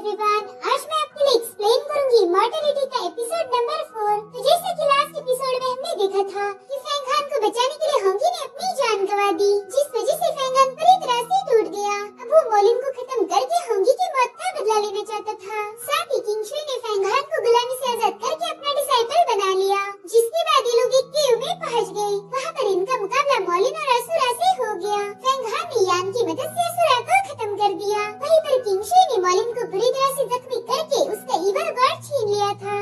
Everyone, आज मैं आपके लिए एक्सप्लेन करूंगी इमॉर्टैलिटी का एपिसोड नंबर 4। तो जैसे कि लास्ट एपिसोड में हमने देखा था कि फैंग हान को बचाने के लिए होंगी ने अपनी जान गंवा दी, जिस वजह से फैंग हान पूरी तरह से टूट गया। अब वो मॉलिन को खत्म करके होंगी की मौत का बदला लेना चाहता था। साथ ही किंग शुई ने फैंग हान को गुलामी से आजाद करके अपना डिसाइपल बना लिया, जिसके बाद ये लोग एक केव में पहुँच गए। वहाँ पर इनका मुकाबला मॉलिन और असुरा से हो गया। फैंग हान ने यान की मदद से असुरा को खत्म कर दिया। वहीं पर किंग शुई ने मॉलिन को बुरी तरह से जख्मी करके उसका ईवर गॉड छीन लिया था।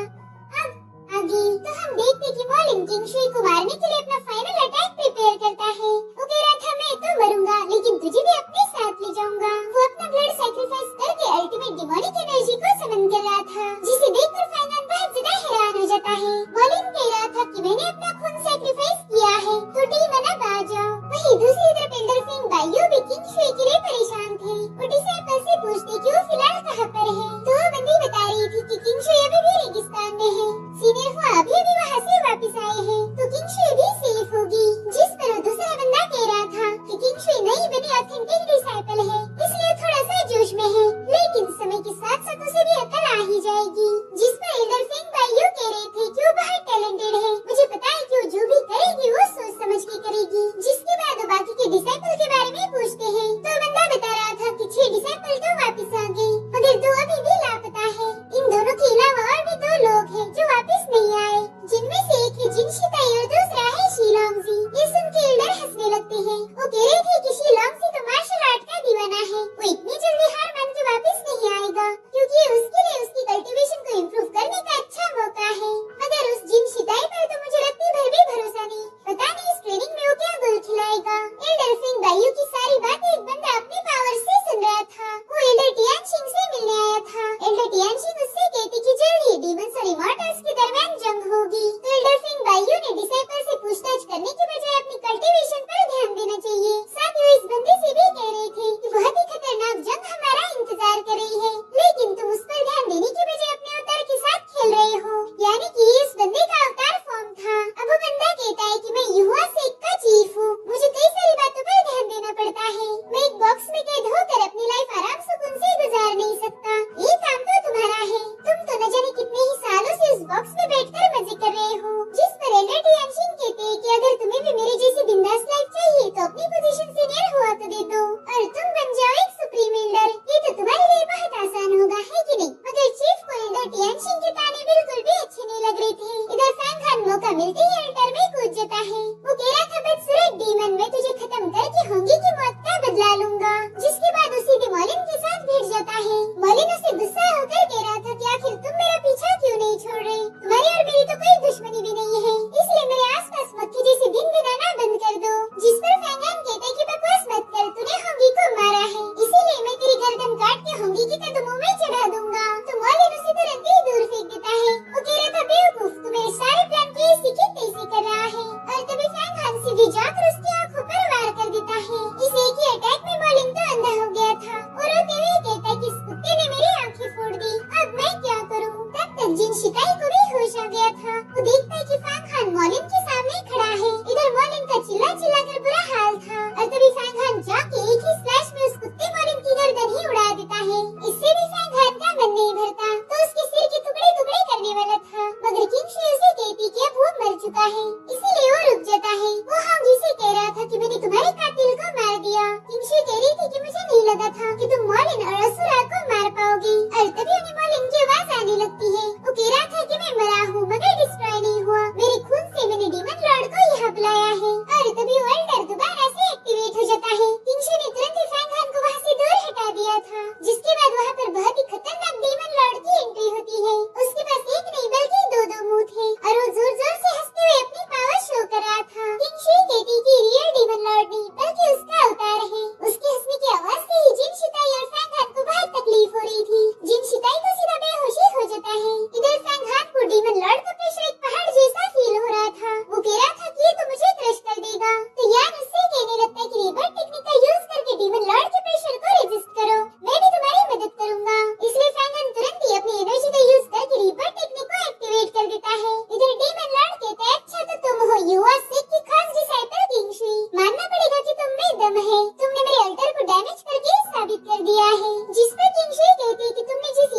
अब आगे तो हम देखते कि मॉलिन किंग शुई को मारने के लिए अपना फाइनल अटैक प्रिपेयर करता है। वो कह रहा था मैं तो मरूंगा लेकिन तुझे भी अपने साथ ले जाऊंगा। वो अपना ब्लड सैक्रिफाइस करके अल्टीमेट डिमोनिक एनर्जी को समन कर रहा था, जिसे देखकर फैंग हान बहुत ज्यादा हैरान हो जाता है। मॉलिन कह रहा था कि मैंने अपना खून सैक्रिफाइस किया है तो डीमन अब आ जाओ। वहीं दूसरी तरफ एल्डर फेंग बाइयो भी किंग शुई के लिए परेशान थे। वो डिसाइपल से पूछते कि वो फिलहाल कहाँ पर है, तो वो बंदी बता रही थी कि किंग शुई अभी भी रेगिस्तान में है। सीनियर हुआ अभी वहाँ से वापस आए हैं तो किंग शुई भी सेफ होगी। जिस पर वो दूसरा बंदा कह रहा था कि किंग शुई नई बनी ऑथेंटिक डिसाइपल है, इसलिए थोड़ा सा जोश में है, लेकिन समय के साथ साथ उसे भी अकल आ ही जाएगी। जिस पर एल्डर फेंग बाइयो कह रहे थे कि वो बहुत टैलेंटेड है, मुझे पता है कि वो जो भी करेगी वो सोच समझ के करेगी। जिसके बाद वो बाकी के डिसाइपल के बारे में पूछते हैं तो बंदा बता रहा था कि 6 डिसाइपल तो वापस आ गए मगर 2 अभी भी लापता है। इन दोनों के अलावा और भी 2 लोग हैं जो वापस नहीं आए, जिनमें से एक है जिन शिताई और दूसरा है शीलोंगजी। ये सुन के एल्डर हंसने लगते हैं। वो कह रहे थे कि शीलोंगजी तो मार्शल आर्ट का दीवाना है, वो इतनी जल्दी हार मान के वापस नहीं आएगा क्योंकि उसके लिए उसकी कल्टीवेशन को इम्प्रूव करने का अच्छा मौका है। मगर उस जिन शिताई पर तो मुझे रत्ती भर भी भरोसा नहीं, पता नहीं इस ट्रेनिंग में वो क्या गोल खिलाएगा। एल्डर फेंग बाइयो की सारी बातें एक बंदा अपने पावर से सुन रहा था। वो एल्डर टियानशिंग से मिलने आया था। एल्डर टियानशिंग उससे कहती कि जल्दी डीमंस और इमॉर्टल्स के दरमियान जंग होगी। तो एल्डर फेंग बाइयो ने डिसाइपल से पूछताछ करने के बजाय अपनी कल्टीवेशन पर ध्यान देना चाहिए। साथ ही वो इस बंदे से भी कह रहे थे कि बहुत ही खतरनाक जंग हमारा इंतजार कर रही है, लेकिन तुम उस पर ध्यान देने के बजाय अपने अवतार के साथ खेल रहे हो। यानी कि इस बंदे का अवतार फॉर्म था। अब वो बंदा कहता है कि मैं युवा सेक का चीफ हूँ, मुझे कई सारी बातों पर ध्यान देना पड़ता है। मैं एक बॉक्स में कैद होकर अपनी लाइफ आराम सुकून से गुजार नहीं सकता। ये काम तो तुम्हारा है, तुम तो न जाने कितने ही सालों से उस बॉक्स में बैठकर मजे कर रहे हो। जिस पर एल्डर टियानशिंग कहते हैं कि अगर तुम्हें भी मेरे जैसी बिंदास लाइफ चाहिए तो अपनी पोजीशन सीनियर हुआ तो दे दो और तुम बन जाओ एक सुप्रीम एल्डर। ये तो तुम्हारे लिए बहुत आसान होगा, है कि नहीं? मगर चीफ को एल्डर टियानशिंग के ताने बिल्कुल भी अच्छे नहीं लग रहे थे। इधर फैंग हान मौका मिलते ही अल्टर में कूद जाता है। वो कह रहा था बदसूरत डीमन, मैं तुझे खत्म करके होंगी की मौत का बदला लूंगा। जिसके बाद उसी दिन मॉलिन के साथ भिड़ जाता है। मॉलिन उसे गुस्सा होकर कह रहा था कि आखिर तुम मेरा पीछा क्यों नहीं छोड़ रहे? तुम्हारी और मेरी तो कोई दुश्मनी भी नहीं है, इसलिए मेरे आसपास मक्खी जैसे दिन गिनाना बंद कर दो। जिस पर फैंग हान कहता है कि बकवास मत कर, तूने होंगी को मारा है इसीलिए मैं तेरी गर्दन काट के होंगी की कदमों में चढ़ा दूंगा। तो मॉलिन उसे तुरंत ही दूर फेंक देता है। वो कह रहा था बेवकूफ, तू मेरे सारे प्लान को ऐसी की तैसी कर रहा है। और तभी फैंग हान सीधे जाकर उसकी आंखों पर वार कर देता है। इस एक ही अटैक में मॉलिन तो अंधा हो गया था और रोते हुए कहता है कि इस कुत्ते ने मेरी आंखें फोड़ दी, अब मैं क्या करूं? तब तक जिन शिकाई को भी होश आ गया था। वो देखता है कि फैंग हान मॉलिन के सामने खड़ा है। इधर मॉलिन का चिल्ला चिल्ला कर बुरा हाल था और तभी फैंग हान जाके एक ही स्लैश में उस कुत्ते मॉलिन की गर्दन ही उड़ा देता है। इससे भी फैंग हान का मन नहीं भरता तो उसके सिर के टुकड़े टुकड़े करने वाला था, मगर किंग शुई उसे कहती कि अब वो मर चुका है, इसीलिए वो रुक जाता है। वो होंगी से कह रहा था कि मैंने तुम्हारे कातिल को मार दिया। किंग शुई कह रही थी कि मुझे नहीं लगा था कि तुम मॉलिन और असुरा को मार पाओगी। और तभी उन्हें मॉलिन की आवाज आने लगती है। वो कह रहा था कि मैं मरा हूँ मगर डिस्ट्रॉय नहीं हुआ, मेरे खून से मैंने डीमन लॉर्ड को यहाँ बुलाया है। और तभी वो एल्डर दोबारा से एक्टिवेट हो जाता है। किंग शुई ने तुरंत ही फैंग हान को वहाँ से दूर हटा दिया था, जिसके बाद वहाँ पर बहुत ही खतरनाक डीमन लॉर्ड की एंट्री होती है। उसके पास एक नहीं बल्कि 2 मुंह थे और वो जोर जोर से हंसते हुए अपनी पावर शो कर रहा था। किंग शुई कहती कि रियल डीमन लॉर्ड नहीं बल्कि उसका अवतार है। उसके हंसने की आवाज से ही जिन शिताई और फैंग हान को बहुत तकलीफ हो रही थी। जिन शिताई तो सीधा बेहोशी हो जाता है। इधर फैंग हान को डीमन लॉर्ड का प्रेशर एक पहाड़ जैसा फील हो रहा था। वो कह रहा था कि ये तो मुझे क्रश कर देगा। तो यार उससे कहने लगता है कि रिबर्थ टेक्निक का यूज करके डीमन लॉर्ड के प्रेशर को रेजिस्ट करो, मैं भी तुम्हारी मदद करूंगा। इसलिए फैंग हान तुरंत ही अपनी एनर्जी का यूज करके रिबर्थ टेक्निक को एक्टिवेट कर देता है। इधर डीमन लॉर्ड कहता है अच्छा तो तुम हो युवा सेक की खास डिसाइपल किंग शुई, मानना पड़ेगा कि तुम में दम है, तुमने मेरे अल्टर को डैमेज करके साबित कर दिया है। जिस पर किंग शुई कहती है कि तुमने जिस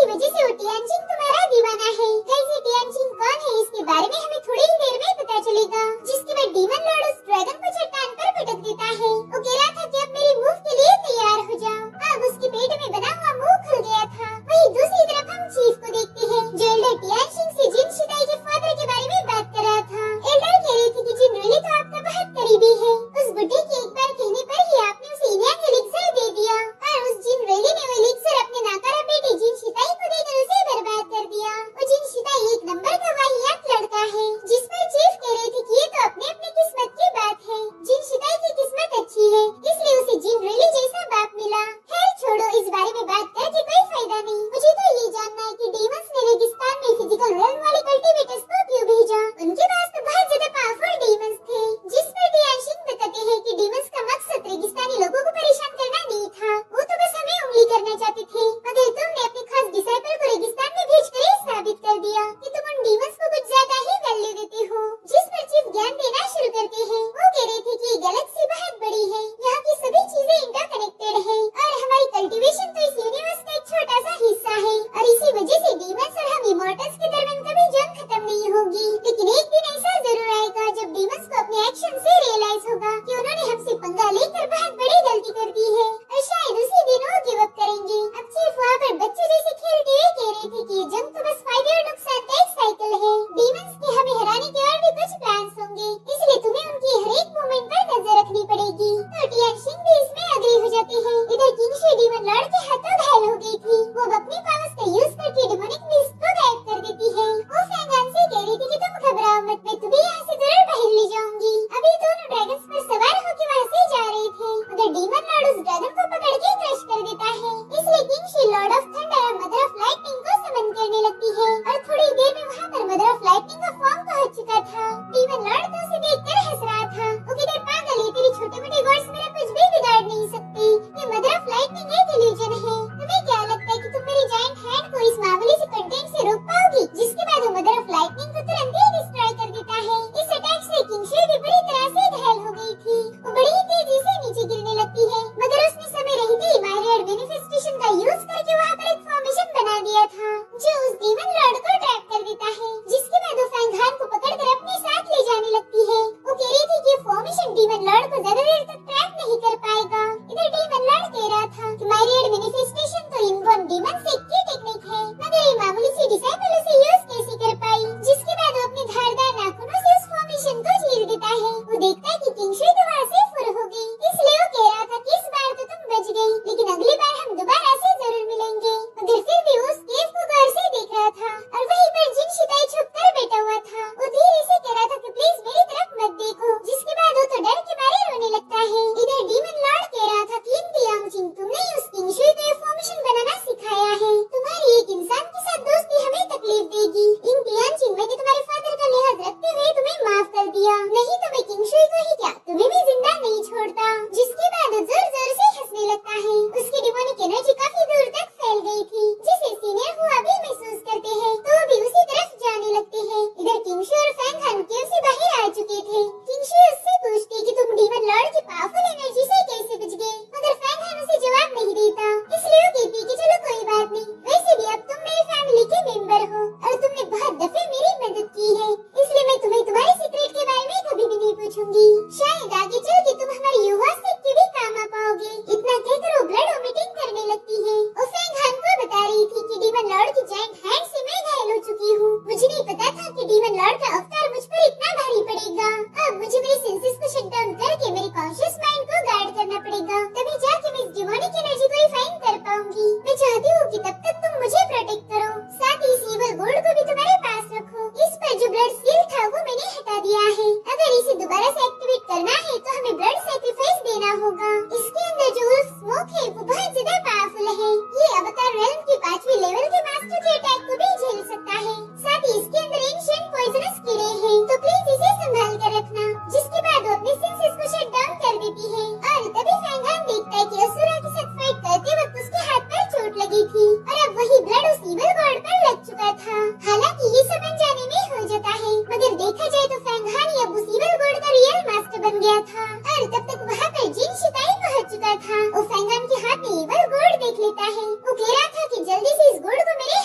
वजह से वो टियानजिन तुम्हारा दीवाना है। गाइस ये टियानजिन कौन है इसके बारे में हमें थोड़ी ही देर में पता चलेगा। जिसके बाद डीमन लॉर्ड उस ड्रैगन को चट्टान पर पटक देता है। वो कह रहा था कि अब मेरे मूव के लिए तैयार हो जाओ। अब उसके पेट में बना हुआ मुंह खुल गया था। वहीं दूसरी तरफ हम चीफ को देखते हैं जो एल्डर टियानजिन से जिन शिदाई के फादर के बारे में बात कर रहा था। एल्डर कह रही थी कि जिन रियली तो आपका बहुत करीबी है। उस बुढ़े के एक बार कहने पर ही आपने उसे इनियांग एलिक्सर दे दिया और उस जिन रियली ने वो एलिक्सर अपने नाकारा बेटे जिन शिताई को देकर उसे बर्बाद कर दिया। वो जिन शिताई एक नंबर का वाहियात लड़का है। जिस पर चीफ कह रहे थे कि ये तो अपने अपने किस्मत की बात है। जिन शिताई की किस्मत अच्छी है इसलिए उसे जिन रियली जैसा बाप मिला। खैर छोड़ो, इस बारे में बात करके कोई फायदा नहीं। मुझे तो ये जानना है कि डीमंस ने रेगिस्तान में फिजिकल रेलम वाले कल्टीवेटर्स को क्यों भेजा। उनके पास तो बहुत ज्यादा पावरफुल डीमंस थे। जिस पर टियानजिन बताते हैं कि डीमंस का मकसद रेगिस्तानी लोगों को परेशान करना नहीं था। वो तो बस हमें उंगली करना चाहते थे, मगर तुमने अपने खास डिसाइपल को रेगिस्तान में भेजकर ये साबित कर दिया कि तुम उन डीमंस को कुछ ज्यादा ही वैल्यू देते हो। जिस पर चीफ ज्ञान देना शुरू करते हैं। वो कह रहे थे कि ये गैलेक्सी बहुत बड़ी है, यहाँ की सभी चीजें इंटरकनेक्टेड है और हमारी कल्टीवेशन तो इस यूनिवर्स का एक छोटा सा हिस्सा है और इसी वजह से डीमंस और हम इमॉर्टल्स के दरमियान कभी जंग खत्म नहीं होगी। लेकिन एक दिन ऐसा जरूर आएगा जब डीमंस को अपने एक्शन से रियलाइज होगा कि उन्होंने हमसे पंगा लेकर बहुत बड़ी गलती कर दी है और शायद उसी दिन वो गिव अप करेंगे। अब सिर्फ वहाँ पर बच्चे जैसे खेलते हुए कह रहे थे कि ये जंग तो बस फायदे और नुकसान का एक साइकिल है। डीमंस के हमें हराने के और भी कुछ प्लान्स होंगे, इसलिए तुम्हें उनकी हर एक मूवमेंट पर नजर रखनी पड़ेगी। तो टियानजिन भी इसमें अग्री हो जाते हैं। इधर किंगशे डीमन लॉर्ड के हाथों घायल हो गई थी। वो अब अपनी पावर्स का यूज करके डेमोनिक मिस्ट को गायब कर देती है। वो फैंगान से कह रही थी कि तुम घबराओ मत, मैं तुम्हें यहाँ से जरूर बाहर ले जाऊंगी। अभी दोनों ड्रैगन्स पर सवार होकर वहाँ से जा रहे थे, मगर डीमन लॉर्ड उस ड्रैगन को पकड़ के क्रश कर देता है। इसलिए किंगशे लॉर्ड ऑफ थंडर और मदर ऑफ लाइटनिंग को समन करने लगती है और थोड़ी देर में वहाँ पर मदर ऑफ लाइटनिंग का फॉर्म पहुँच चुका था। डीमन लॉर्ड तो उसे देखकर हंस रहा था। वो किधर पागल है, तेरी छोटे मोटे गॉड्स मेरा कुछ भी बिगाड़ नहीं सकते। ये मदर ऑफ लाइटनिंग एक इल्यूजन है। तुम्हें क्या लगता है कि तुम मेरी जायंट हैंड को इस मामूली से कंटेंट से रोक पाओगी? जिसके बाद वो मदर ऑफ लाइटनिंग को तुरंत ही डिस्ट्रॉय कर देता है। इस अटैक से किंगशे भी बुरी तरह से घायल हो गई थी। वो बड़ी ही तेजी से नीचे गिरने लगती है, मगर उसने समय रहते ही मायरियड मैनिफेस्टेशन का यूज करके वहाँ पर एक फॉर्मेशन बना दिया था जो उस डीमन लॉर्ड को ट्रैप कर देता है। जिसके बाद वो फैंगान को पकड़कर अपने साथ ले जाने लगती है। वो कह रही थी कि फॉर्मेशन डीमन लॉर्ड को ज्यादा देर तक ट्रैप नहीं कर पाएगा। इधर डीमन लॉर्ड कह रहा था कि मायरियड मैनिफेस्टेशन तो इनबॉर्न डीमन से की टेक्निक है, मगर ये मामूली सी डिसाइपल उसे यूज कैसे कर पाई। जिसके बाद वो अपने धारदार नाखूनों से उस फॉर्मेशन को चीर देता है। वो देखता है कि किंगशे तो वहाँ से फुर हो गई, इसलिए वो कह रहा था कि इस बार तो तुम बच गई, लेकिन अगली बार हम दोबारा से जरूर मिलेंगे। मगर फिर भी उस केव को गौर से देख रहा था और वहीं पर जिन शिताई छुप कर बैठा हुआ था। वो धीरे से कह रहा था कि प्लीज मेरी तरफ मत देखो। जिसके बाद वो तो डर के मारे रोने लगता है। इधर डीमन लॉर्ड कह रहा था कि टियानजिन तुमने उस किंगशे को फॉर्मेशन बनाना सिखाया है। तुम्हारी एक इंसान के साथ दोस्ती हमें तकलीफ देगी। इन टियानजिन मैंने तुम्हारे फादर का लिहाज रखते हुए तुम्हें माफ कर दिया, नहीं तो मैं किंगशे को ही क्या तुम्हें भी जिंदा नहीं छोड़ता। जिसके बाद वो जोर जोर से हंसने लगता है। उसकी डिमोनिक एनर्जी काफी दूर तक फैल गई थी, जिसे सीनियर हुआ भी महसूस करते हैं तो भी उसी तरफ जाने लगते हैं। इधर किंगशे और फैंगान केव से बाहर आ चुके थे। किंगशे उससे पूछती कि तुम डीमन लॉर्ड की पावरफुल एनर्जी से कैसे बच गए, मगर फैंगान उसे जवाब नहीं देता। इसलिए वो कहती कि चलो कोई बात नहीं, वैसे भी अब तुम मेरी फैमिली के मेंबर हो और तुमने बहुत दफे मेरी मदद की है, इसलिए मैं तुम्हें तुम्हारे सीक्रेट के बारे में कभी भी नहीं पूछूंगी। शायद आगे चल के तुम हमारी युवा से भी काम आ पाओगे। इतना कहकर वो ब्लड वोमिटिंग करने लगती है। वो फैंगान को बता रही थी कि डीमन लॉर्ड की जायंट हैंड से मैं घायल हो चुकी हूँ। मुझे नहीं पता था कि डीमन लॉर्ड का अवतार मुझ पर इतना भारी पड़ेगा। अब मुझे मेरे सेंसेस को शट डाउन करके मेरे कॉन्शियस माइंड को गार्ड करना पड़ेगा, तभी जाके मैं इस डिमोनिक एनर्जी को रिफाइन कर पाऊंगी। मैं चाहती हूँ कि तब तक तुम मुझे प्रोटेक्ट करो, साथ ही इस ईवल गोल्ड को भी तुम्हारे पास रखो। इस पर जो ब्लड सील था वो मैंने हटा दिया है। अगर इसे दोबारा से एक्टिवेट करना है तो हमें ब्लड सैक्रिफाइस देना होगा। इसके अंदर जो स्मोक है वो बहुत ज्यादा पावरफुल है। ये अवतार रेल्म के 5वें लेवल के मास्टर के अटैक को भी झेल सकता है। साथ ही इसके अंदर एंशिएंट पॉइजनस कीड़े हैं, तो प्लीज इसे संभाल कर रखना। जिसके बाद वो अपने सेंसेस को शट डाउन कर देती है और तभी फैंगान देखता है कि असुरा के साथ फाइट करते वक्त उसके हाथ पर चोट लगी थी और अब वही ब्लड उस ईवल गॉड पर लग चुका था। हालांकि ये सब अनजाने में हो जाता है, मगर देखा जाए तो फैंगान अब उस ईवल गॉड का रियल मास्टर बन गया था और तब तक वहाँ पर जिन शिताई पहुँच चुका था। वो फैंगान के हाथ में ईवल गॉड देख लेता है। वो कह रहा था कि जल्दी से इस गॉड को मेरे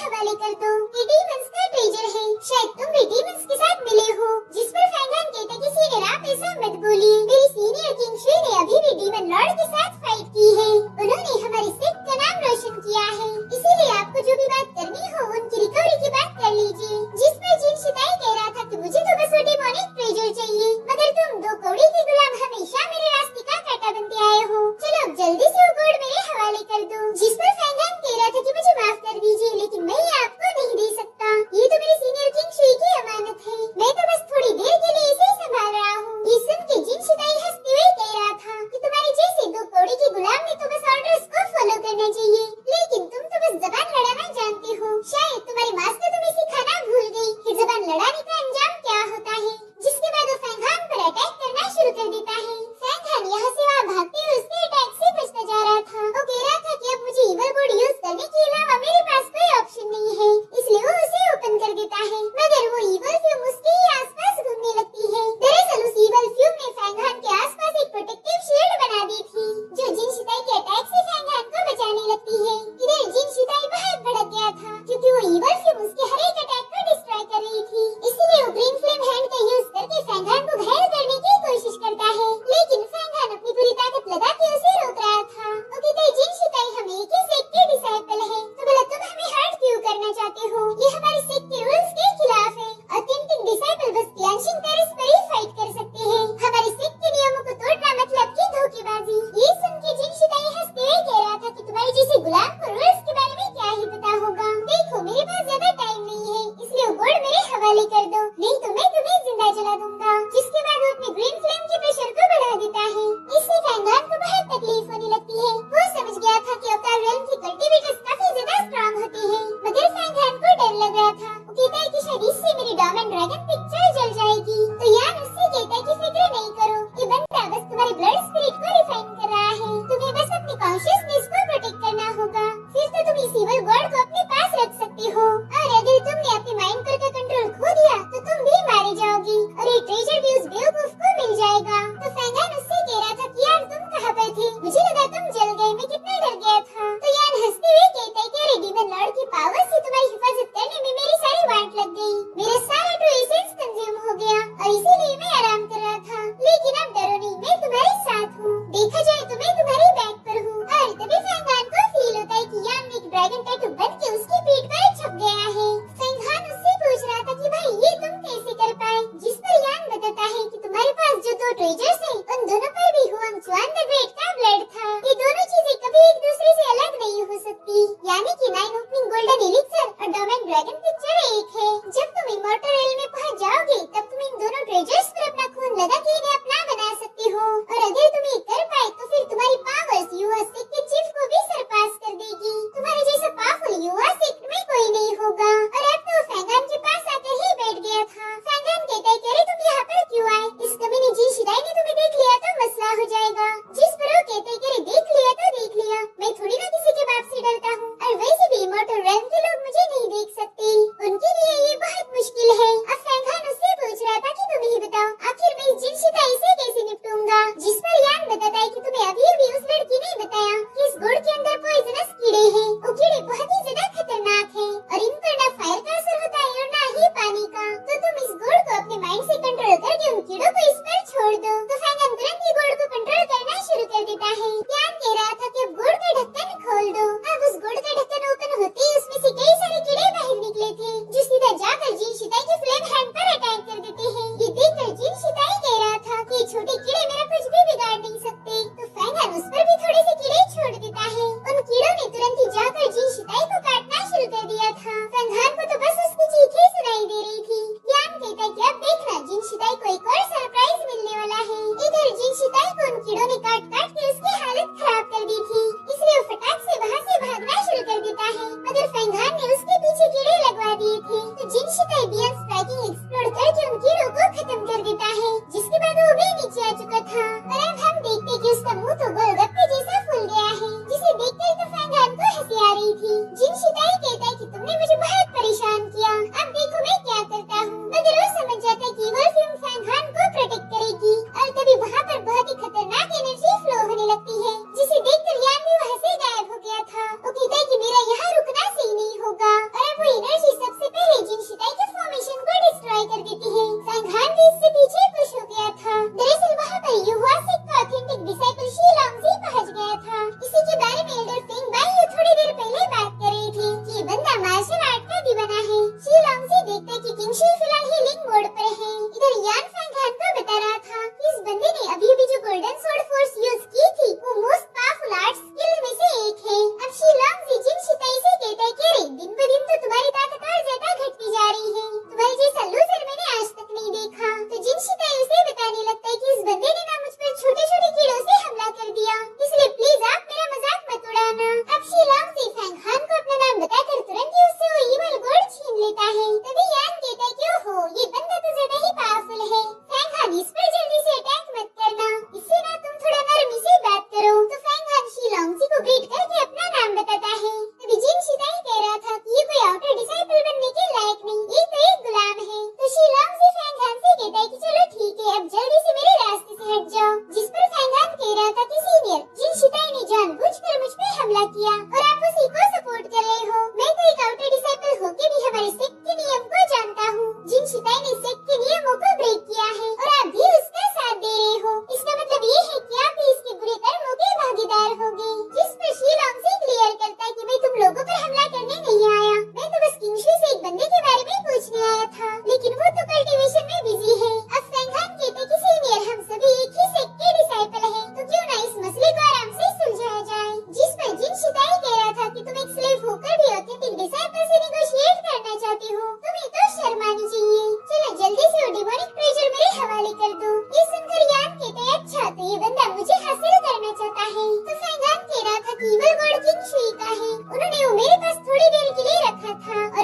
ये हमारे सिख के रूल्स के खिलाफ है। ऑथेंटिक डिसाइपल बस क्लैशिंग टेरेस पर ही फाइट कर सकते हैं। हमारे सिख के नियमों को तोड़ना मतलब की धोखेबाजी। ये सुन के जिन शिदाई हंसते हुए कह रहा था कि तुम्हारे जैसे गुलाम को रूल्स के बारे में क्या ही पता होगा। देखो मेरे पास ज्यादा टाइम नहीं है, इसलिए वो बोर्ड मेरे हवाले कर दो, नहीं तो मैं तुम्हें जिंदा जला दूंगा। जिसके बाद वो अपने ग्रीन फ्लेम के प्रेशर को बढ़ा देता है। इससे फैंगान को बहुत तकलीफ होने लगती है। वो समझ गया था कि अवतार रेल्म के कल्टीवेटर्स काफी ज्यादा स्ट्रॉन्ग होते हैं, मगर फैंगान को डर लग रहा था। वो कहता है कि शायद इससे मेरी डॉम एंड ड्रैगन पिक्चर जल जाएगी। तो यान उससे कहता है कि फिक्र नहीं करो, ये बंदा बस तुम्हारे ब्लड स्पिरिट को रिफाइन कर रहा है। तुम्हें बस अपनी कॉन्शियसनेस को प्रोटेक्ट करना होगा, फिर तो तुम इस इविल गॉड को अपने पास रख सकते हो। और अगर तुमने अपने माइंड पर का कंट्रोल खो दिया तो तुम भी मारे जाओगी और ये ट्रेजर भी उस बेवकूफ को मिल जाएगा। तो फैंगान उससे कह रहा था कि यार तुम कहाँ पर थे, मुझे लगा तुम जल गए, मैं कितना डर गया था। तो यान हंसते हुए कहता है कि अरे डीमन लॉर्ड की पावर से तुम्हारी हिफाजत करने में मेरी सारी वाट लग गई। मेरा सारा ट्रू एसेंस कंज्यूम हो गया और इसीलिए मैं आराम कर रहा था। लेकिन अब डरो नहीं, मैं तुम्हारे साथ हूँ। देखा जाए तो मैं तुम्हारे बैक पर हूँ। और तभी फैंगान को फील होता है कि यान में एक ड्रैगन टैटू बन के उसकी पीठ पर छप गया है। फैंगान उससे पूछ रहा था कि भाई ये तुम कैसे कर पाए, जिस पर यान बताता है कि तुम्हारे पास जो दो ट्रेजर्स हैं उन दोनों पर भी हुआंग चुआन द ग्रेट का ब्लड था। ये दोनों चीजें कभी एक दूसरे से अलग नहीं हो सकती, यानी कि 9 ओपनिंग गोल्डन एलिक्सर और डॉम एंड ड्रैगन पिक्चर एक है। जब तुम इमॉर्टल रेल में पहुंच जाओगे तब तुम इन दोनों ट्रेजर्स पर अपना खून लगा के इन्हें अपना बना सकते हो। और अगर तुम ये कर पाए तो फिर तुम्हारी पावर्स युवा सेक्ट के चीफ को भी सरपास कर देगी। तुम्हारे जैसा पावरफुल युवा सेक्ट में कोई नहीं होगा। और अब तो फैंगान के पास आकर ही बैठ गया था। फैंगान कहता है कि अरे तुम यहाँ पर क्यों आए, इस कमीनी जी शिदाई ने तुम्हें देख लिया तो मसला हो जाएगा। जिस पर वो कहता है कि अरे देख लिया तो देख लिया, मैं थोड़ी ना किसी के बाप से डरता हूँ। और वैसे भी इमॉर्टल रेल्म के लोग मुझे नहीं देख सकते,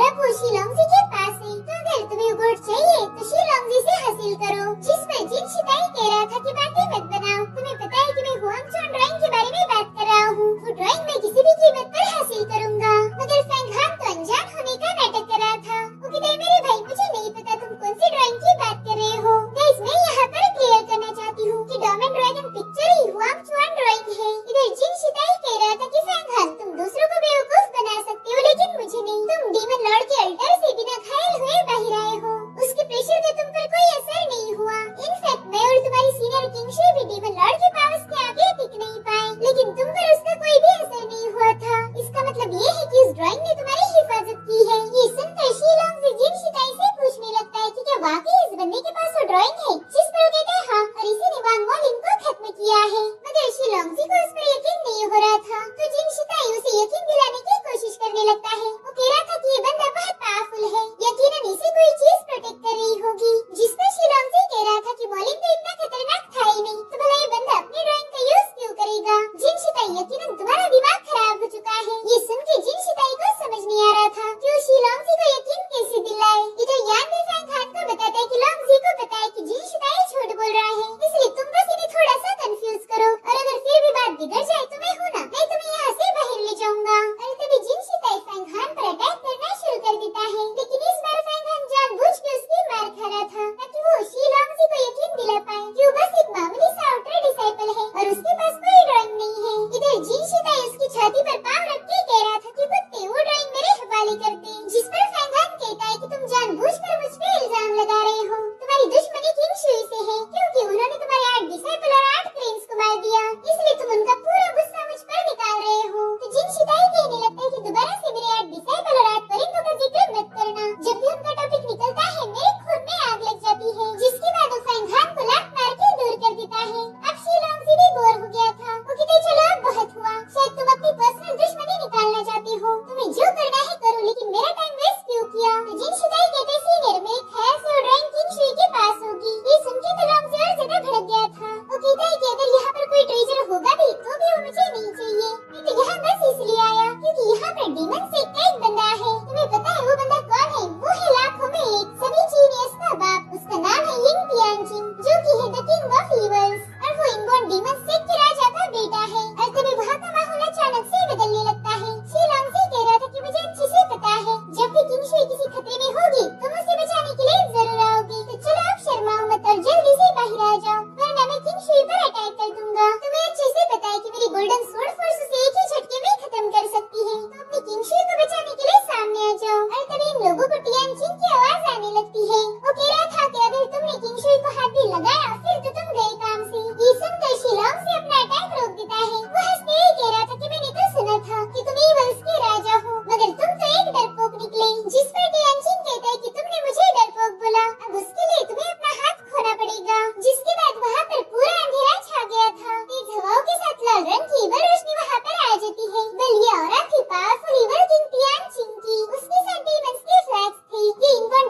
अब वो शिलोंगजी के पास है, तो अगर तुम्हें गोट चाहिए तो शिलोंगजी से हासिल करो। जिस पर जिन शिताई कह रहा था कि बातें मत बनाओ, तुम्हें पता है कि मैं हुआंगचोन ड्राइंग के बारे में बात कर रहा हूँ। वो ड्राइंग मैं किसी भी कीमत पर हासिल करूँगा। मगर फैंग हान तो अनजान होने का नाटक कर रहा था। वो कहता है मेरे भाई मुझे नहीं पता तुम कौन सी ड्राइंग की बात कर रहे हो। गाइस मैं यहाँ पर क्लियर करना चाहती हूँ कि डॉम एंड ड्रैगन पिक्चर ही हुआंगचोन ड्राइंग है। इधर जिन शिताई कह रहा था कि फैंग हान तुम दूसरों को बेवकूफ बना सकते हो लेकिन मुझे नहीं। तुम डीमन लॉर्ड के अल्टर से बिना घायल हुए बाहर आए हो। उसके प्रेशर का तुम पर कोई असर नहीं हुआ। इनफैक्ट मैं और तुम्हारी सीनियर किंगशे भी डीमन लॉर्ड के पावर्स के आगे टिक नहीं पाए, लेकिन तुम पर उसका कोई भी असर नहीं हुआ था। इसका मतलब ये है कि इस ड्राइंग ने तुम्हारी हिफाजत की है। ये सुनकर शिलोंगजी जिन शिताई से पूछने लगता है कि क्या वाकई इस बंदे के पास वो ड्राइंग है, जिस पर वो कहता है हाँ, और इसी ने वांग मॉलिन को खत्म किया है। मगर शिलोंगजी को उस पर यकीन नहीं हो रहा था, तो जिन शिताई उसे यकीन दिलाने की कोशिश करने लगता है। वो कह रहा था कि ये बंदा बहुत पावरफुल है, यकीनन इसे कोई चीज प्रोटेक्ट कर रही होगी। जिस पर शिलोंगजी कह रहा था कि मॉलिन तो इतना खतरनाक था ही नहीं, तो भला ये बंदा अपनी ड्राइंग का यूज क्यों करेगा। जिन शिताई यकीनन तुम्हारा दिमाग खराब हो चुका है। ये सुन के जिन शिताई को समझ नहीं आ रहा था कि वो शिलोंगजी को यकीन कैसे दिलाए। इधर यान भी फैंग हान को बताता है कि लोंगजी को पता है कि जिन शिताई झूठ बोल रहा है, इसलिए तुम बस इन्हें थोड़ा सा कंफ्यूज करो, और अगर फिर भी बात बिगड़ जाए तो मैं हूं ना, मैं तुम्हें यहाँ से बाहर ले जाऊंगा। और तभी जिन शिताई फैंग हान पर अटैक करना शुरू कर देता है, लेकिन इस बार फैंग हान जानबूझ के उसकी मार खा रहा था ताकि वो शिलोंगजी को यकीन दिला पाए कि वो बस एक मामूली सा आउटर डिसाइपल है और उसके पास कोई ड्राइंग नहीं है। इधर जिन शिताई उसकी छाती पर पाँव रख के कह रहा था कि कुत्ते वो ड्राइंग मेरे हवाले कर दे। जिस पर फैंग हान कहता है कि तुम जानबूझकर मुझ पे इल्जाम लगा रहे हो। तुम्हारी दुश्मनी किंगशुई से है, क्योंकि उन्होंने तुम्हारे 8 डिसाइपल और 8 प्रिंस को मार दिया, इसलिए तुम उनका पूरा गुस्सा मुझ पर निकाल रहे हो। तो जिन शिताई कहने लगता है कि दोबारा से मेरे 8 डिसाइपल और 8 परिंदों का जिक्र मत करना। जब भी उनका टॉपिक निकलता है मेरे खून में आग लग जाती है। जिसके बाद वो फैंग हान को लात मार के दूर कर देता है। अब शिलोंगजी भी बोर हो गया था। वो कहते चलो अब बहुत हुआ, शायद तुम अपनी पर्सनल दुश्मनी निकालना चाहते हो, तुम्हें जो करना है करो, लेकिन मेरा टाइम वेस्ट क्यों किया। तो जिन शिताई कहते सीनियर मेरे ख्याल से वो ड्राइंग किंगशुई के पास होगी। ये सुन के तो लोंगजी और ज्यादा भड़क गया था। वो कहता है कि अगर यहाँ पर कोई ट्रेजर होगा भी तो भी वो मुझे नहीं चाहिए। मैं तो यहाँ बस इसलिए आया क्योंकि यहाँ पर डीमन से एक बंदा है। तुम्हें पता है वो बंदा कौन है? वो है लाखों में एक, सभी जीनियस का बाप। उसका नाम है यिंग तियानजिन, जो कि है द किंग ऑफ ईवल्स, और वो इनबॉर्न डीमन सेक के राजा का बेटा है। और तभी वहाँ का माहौल अचानक से बदलने लगता है। शिलोंगजी कह रहा था कि मुझे अच्छे से पता है जब भी किंगशुई किसी खतरे में होगी तुम उसे बचाने के लिए जरूर आओगी। तो चलो अब शर्माओ मत और जल्दी से बाहर आ जाओ, वरना मैं किंगशुई पर अटैक कर दूंगा। तुम्हें अच्छे से पता है कि मेरी गोल्डन स्वॉर्ड फोर्स उसे एक ही झटके में खत्म कर सकती है, तो अपनी किंगशुई को बचाने के लिए सामने आ जाओ। और तभी इन लोगों को टियानजिन की आवाज आने लगती है। वो कह रहा था कि अगर तुमने किंगशुई को हाथ भी लगाया फिर तो तुम गए काम से। ये सुनकर शिलोंगजी अपना अटैक रोक देता है। वो हंसते हुए कह रहा था कि मैंने तो सुना था कि तुम ईवल्स के राजा हो, मगर तुम तो एक डरपोक निकले। जिस पर टियानजिन कहता है कि तुमने मुझे डरपोक बोला, अब उसके लिए तुम्हें अपना हाथ खोना पड़ेगा। जिसके बाद वहाँ पर पूरा अंधेरा छा गया था। तेज हवाओं के साथ लाल रंग की ईवल रोशनी वहाँ पर आ जाती है। बल ये औरत थी पावरफुल ईवल किंग टियानजिन की। उसके साथ डीमंस के फ्लैग्स थे। ये इनबॉर्न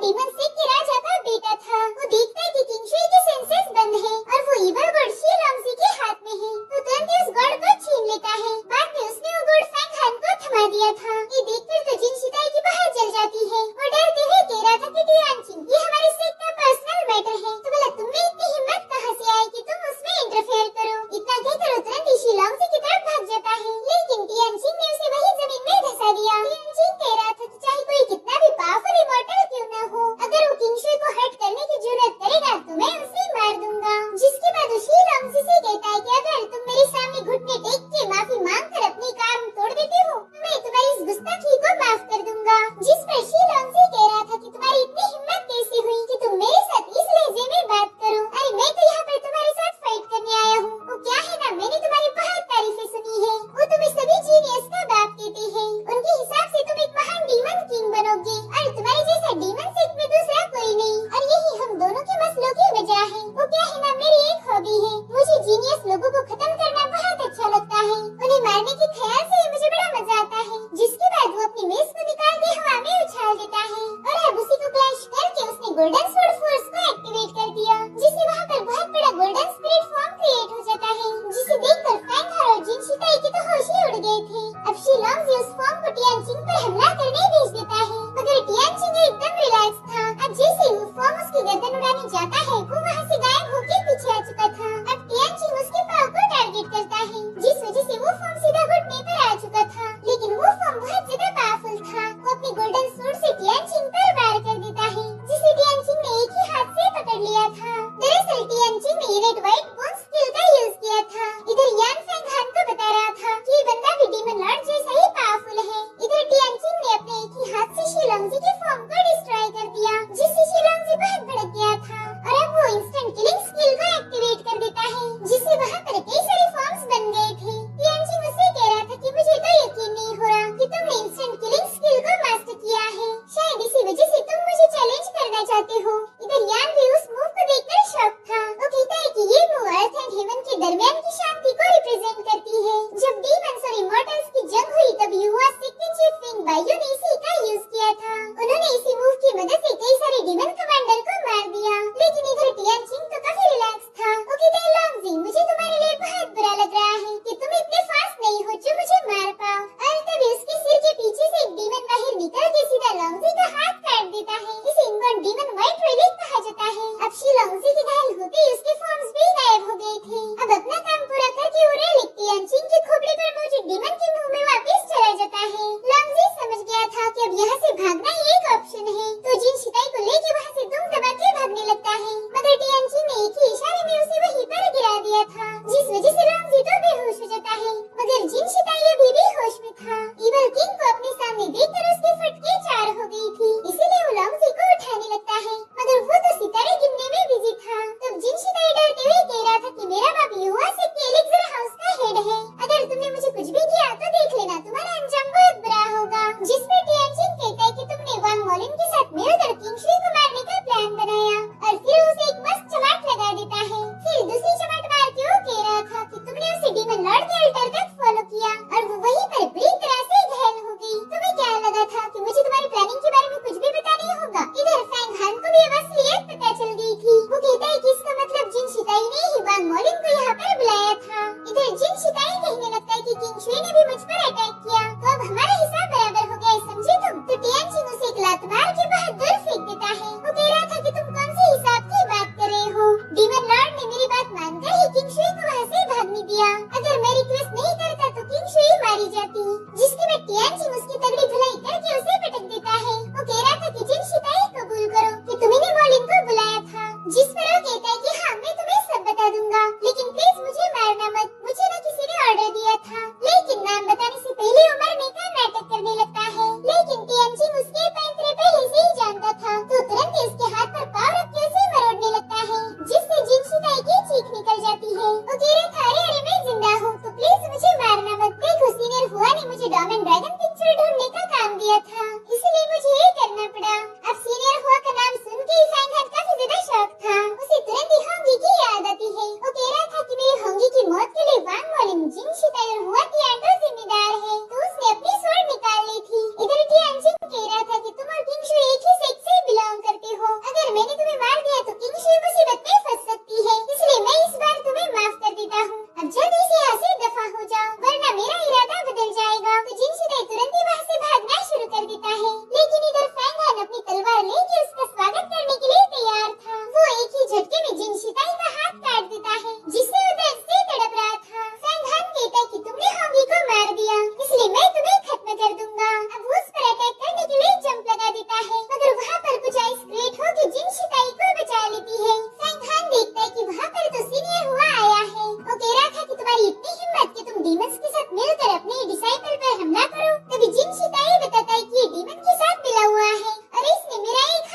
को भी अब असलियत पता चल गई थी। वो कहता है कि इसका मतलब जिन शिताई ने ही वांग मॉलिन को यहाँ पर बुलाया था। इधर जिन शिताई कहने लगता है कि किंग शुई ने भी मुझ पर अटैक किया, तो अब हमारा हिसाब बराबर हो गया है, समझे तुम? तो टियानजिंग उसे एक लात मार के बाहर दूर फेंक देता है। वो कह रहा था कि तुम कौन से हिसाब की बात कर रहे हो? डीमन लॉर्ड ने मेरी बात मानकर ही किंग शुई को वहाँ से भागने दिया। अगर मैं रिक्वेस्ट नहीं करता तो किंग शुई मारी जाती, जिसके बाद टियानजिंग उसकी तगड़ी धुलाई करके उसे पटक देता है। वो कह रहा था कि जिन शिताई कबूल करो कि तुम्हें मॉलिन को बुलाया था, जिस पर वो कहता है कि हाँ मैं तुम्हें सब बता दूंगा, लेकिन प्लीज मुझे मारना मत, मुझे ना किसी ने ऑर्डर दिया था। लेकिन नाम बताने से पहले वो मरने का नाटक करने लगता है। लेकिन टियानजिंग उसके पैंतरे पहले से ही जानता था, तो तुरंत इसके हाथ पर पाँव रख के उसे मरोड़ने लगता है, जिससे जिन शिताई की चीख निकल जाती है। वो कह रहा था अरे अरे मैं जिंदा हूँ, तो प्लीज मुझे मारना मत। देखो सीनियर हुआ ने मुझे डॉमन ड्रैगन पिक्चर ढूंढने का काम दिया था, इसलिए मुझे ये करना पड़ा। अब सीनियर हुआ का नाम सुन के ही फैंगन काफी ज्यादा शौक था, उसे तुरंत ही होंगी की याद आती है। वो कह रहा था कि मेरी होंगी की मौत के लिए वांग मॉलिन, जिन शिताई और हुआ की एंडो जिम्मेदार है, तो उसने अपनी स्वॉर्ड निकाल ली थी। इधर टियानजिंग कह रहा था कि तुम और किंग शुई एक ही सेक्स से बिलोंग करते हो, अगर मैंने तुम्हें मार दिया तो किंग शुई मुसीबत में फंस सकती है, इसलिए मैं इस बार तुम्हें माफ कर देता हूँ। अब जल्दी से यहाँ से दफा हो जाओ, वरना मेरा इरादा बदल जाएगा। तो जिन शिताई तुरंत ही वहाँ से भागना शुरू कर देता है, लेकिन इधर फैंगन अपनी तलवार लेके उसका स्वागत करने के लिए तैयार था। वो एक ही झटके में जिन शिताई का हाथ काट देता है, जिससे वो दर्द से तड़प रहा था। फैंगन कहता है कि तुमने होंगी को मार दिया, इसलिए मैं तुम्हें खत्म कर दूंगा। अब वो उस पर अटैक करने के लिए जंप लगा देता है, मगर वहाँ पर कुछ आइस क्रिएट होकर जिन शिताई को बचा लेती है। फैंगन देखता है कि वहाँ पर तो सीनियर हुआ आया है। वो कह रहा था कि तुम्हारी इतनी हिम्मत कि तुम डीमंस के साथ मिलकर अपने डिसाइपल पर हमला करो। तभी जिन शिताई बताता है कि ये डीमन के साथ मिला हुआ है और इसने मेरा एक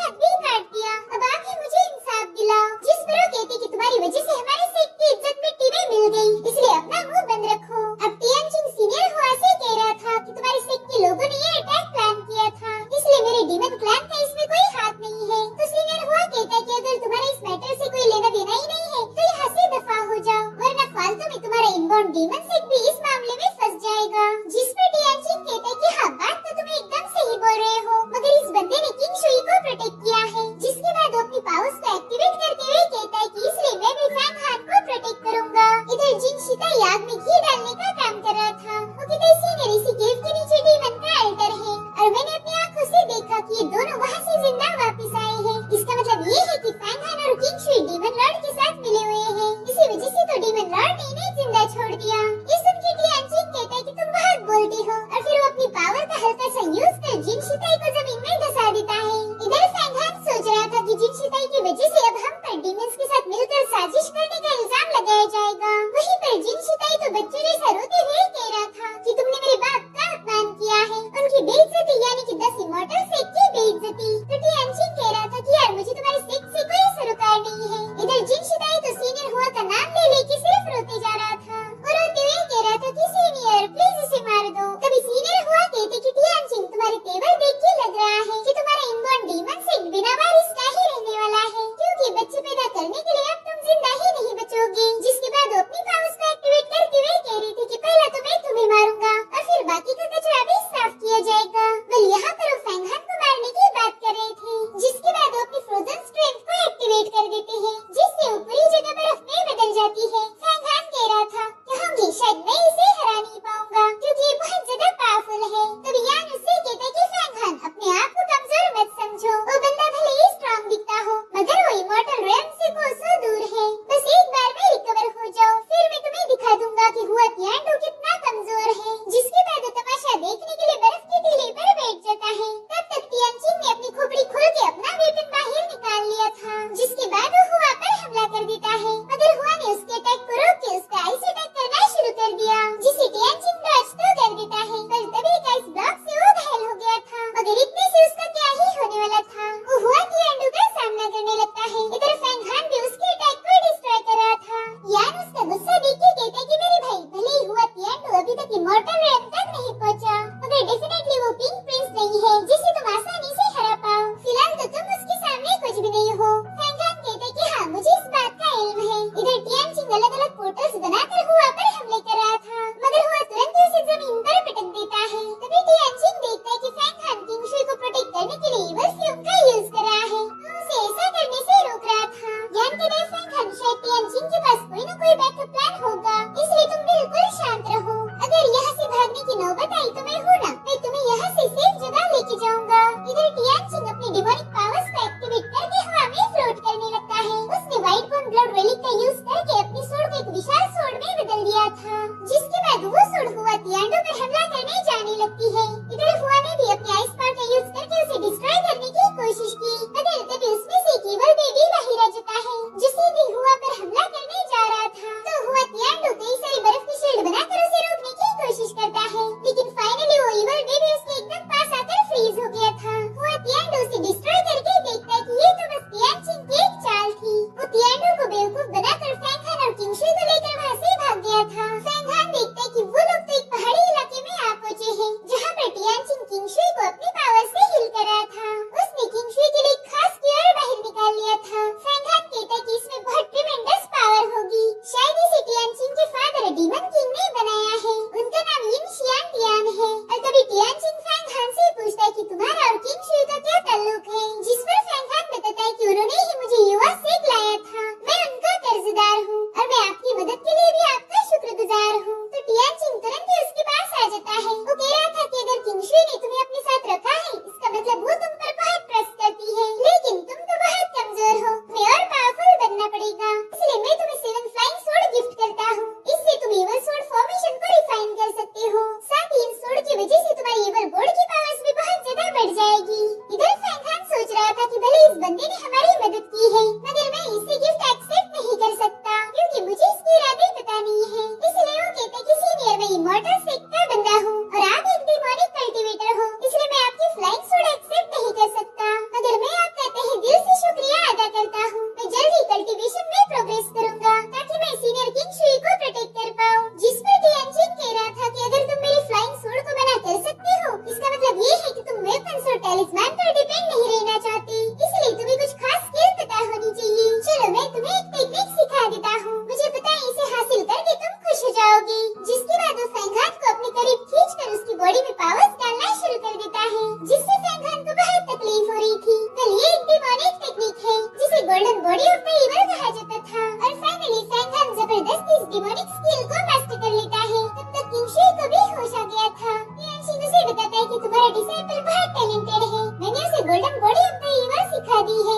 दी है,